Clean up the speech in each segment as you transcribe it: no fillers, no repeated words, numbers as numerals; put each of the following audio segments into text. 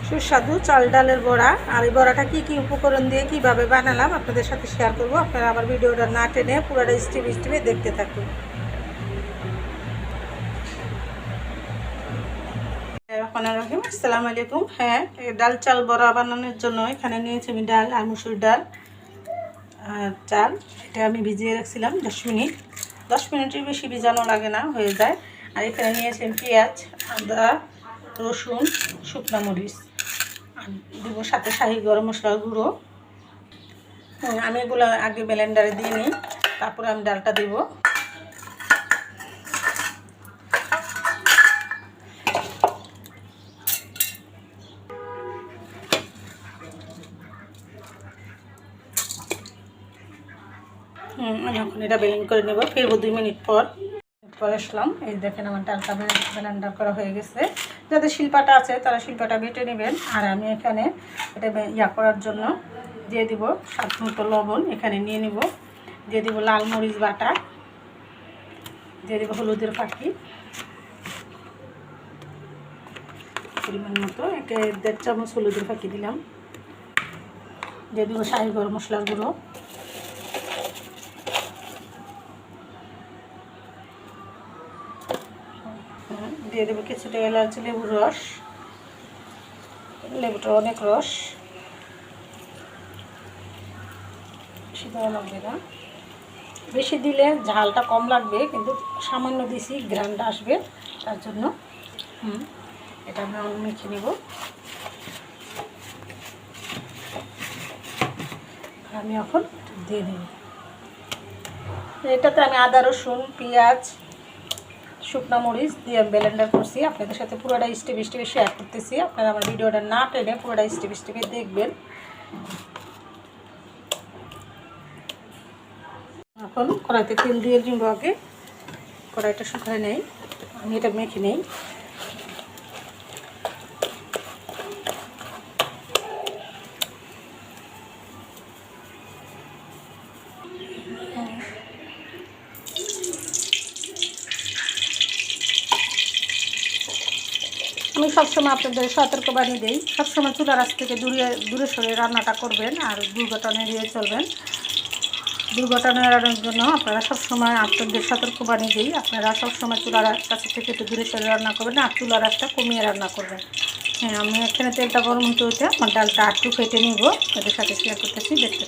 সুস্বাদু চাল ডালের বড়া। আর এই বড়াটা কি উপকরণ দিয়ে কিভাবে বানালাম আপনাদের সাথে শেয়ার করব। আপনারা আমার ভিডিওটা না টেনে পুরোটা স্টেপে দেখতে থাকুন। আসসালামু আলাইকুম। হ্যাঁ, ডাল চাল বড়া বানানোর জন্য এখানে নিয়েছি আমি ডাল আর মুসুর ডাল আর চাল। এটা আমি ভিজিয়ে রাখছিলাম 10 মিনিটের বেশি ভিজানো লাগে না, হয়ে যায়। আর এখানে নিয়েছি পেঁয়াজ, আদা, রসুন, শুকনো মরিচ, দিব সাথে শাহি গরম মশলার গুঁড়ো। আমি এগুলো আগে ব্লেন্ডারে দিয়ে নিই, তারপরে আমি ডালটা দিব। আমি এখন এটা ব্লেন্ড করে নেব, ফিরবো 2 মিনিট পর আসলাম। এই দেখেন আমার ডালটা ব্লেন্ডার করা হয়ে গেছে। যাদের শিল্পাটা আছে তারা শিল্পাটা বেটে নেবেন। আর আমি এখানে এটা করার জন্য দিয়ে দিব স্বাদ মতো লবণ, এখানে নিয়ে নিব। দিয়ে দিব লাল মরিচ বাটা, দিয়ে দিব হলুদের ফাঁকি পরিমাণ মতো, 1.5 চামচ হলুদের ফাঁকি দিলাম। দিয়ে দিব শাহি গরম মশলার গুঁড়ো, দিয়ে দেবো কিছুটা এলাচি, লেবুর রস, লেবুটা অনেক রস, বেশি দেওয়া লাগবে না। বেশি দিলে ঝালটা কম লাগবে, কিন্তু সামান্য দিছি গ্রানটা আসবে তার জন্য। এটা আমি মেখে নেব। আমি এখন দিয়ে দেব। এটাতে আমি আদা, রসুন, পেঁয়াজ, শুকনো মরিচ দিয়ে ব্লেন্ডার করছি। আপনাদের সাথে পুরোটা স্টেপে শেয়ার করতেছি। আপনারা আমার ভিডিওটা না টেনে পুরোটা স্টেপে দেখবেন। এখন কড়াইতে তেল দিয়ে নিব। আগে কড়াইটা শুকায় নেই, আমি এটা মেখে নেই। আমি সবসময় আপনাদের সতর্কবাণী দিই, সবসময় চুলার আঁচ থেকে দূরে সরে রান্নাটা করবেন আর দুর্ঘটনা এড়িয়ে চলবেন। দুর্ঘটনা এড়ানোর জন্য আপনারা সবসময় আপনাদের সতর্কবাণী দিই, আপনারা সবসময় চুলার কাছে থেকে একটু দূরে সরে রান্না করবেন আর চুলার আঁচটা কমিয়ে রান্না করবেন। হ্যাঁ, আমি এখানে তেলটা গরম হতে আমার ডালটা একটু ফেটে নিব, এদের সাথে শেয়ার করতেছি, দেখতে।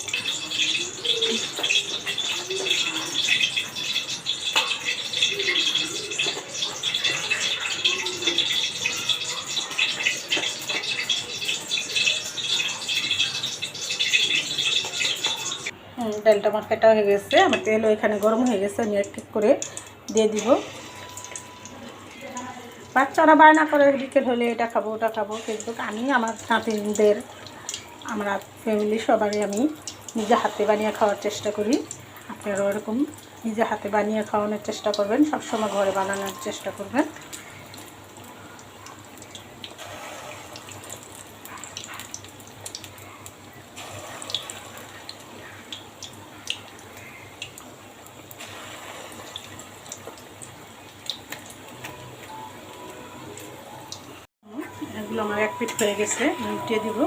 ডালটা আমার ফেটা হয়ে গেছে, আমার তেলও এখানে গরম হয়ে গেছে। আমি এক এক করে দিয়ে দিব। বাচ্চারা বায়না করে বিকেল হলে এটা খাবো ওটা খাবো, কিন্তু আমি আমার নাতিনদের, আমরা ফ্যামিলি সবারই আমি নিজে হাতে বানিয়ে খাওয়ার চেষ্টা করি। আপনারা ওরকম নিজে হাতে বানিয়ে খাওয়ানোর চেষ্টা করবেন, সবসময় ঘরে বানানোর চেষ্টা করবেন। এগুলো আমার এক পিঠ হয়ে গেছে, উল্টিয়ে দিব।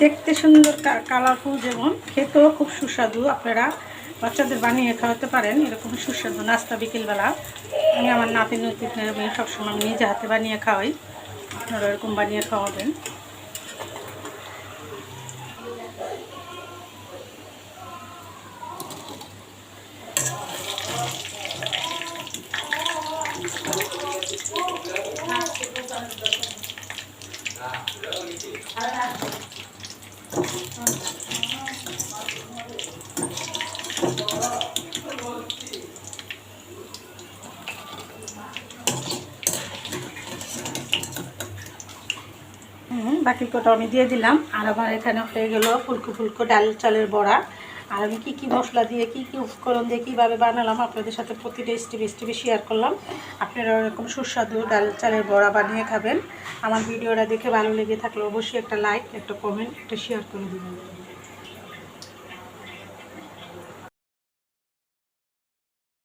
দেখতে সুন্দর, কালারফুল, যেমন খেতেও খুব সুস্বাদু। আপনারা বাচ্চাদের বানিয়ে খাওয়াতে পারেন এরকম সুস্বাদু নাস্তা বিকেলবেলা। আমি আমার নাতিদের আমি সবসময় নিজে হাতে বানিয়ে খাওয়াই, আপনারা এরকম বানিয়ে খাওয়াবেন। বাকি কটা আমি দিয়ে দিলাম। আর আমার এখানে হয়ে গেল ফুলকো ডাল চালের বড়া। আর আমি কি মশলা দিয়ে কি উপকরণ দিয়ে কীভাবে বানালাম আপনাদের সাথে প্রতিটা স্টেপে শেয়ার করলাম। আপনারা এরকম সুস্বাদু ডাল চালের বড়া বানিয়ে খাবেন। আমার ভিডিওটা দেখে ভালো লেগে থাকলে অবশ্যই একটা লাইক, একটা কমেন্ট, একটা শেয়ার করে দেবেন।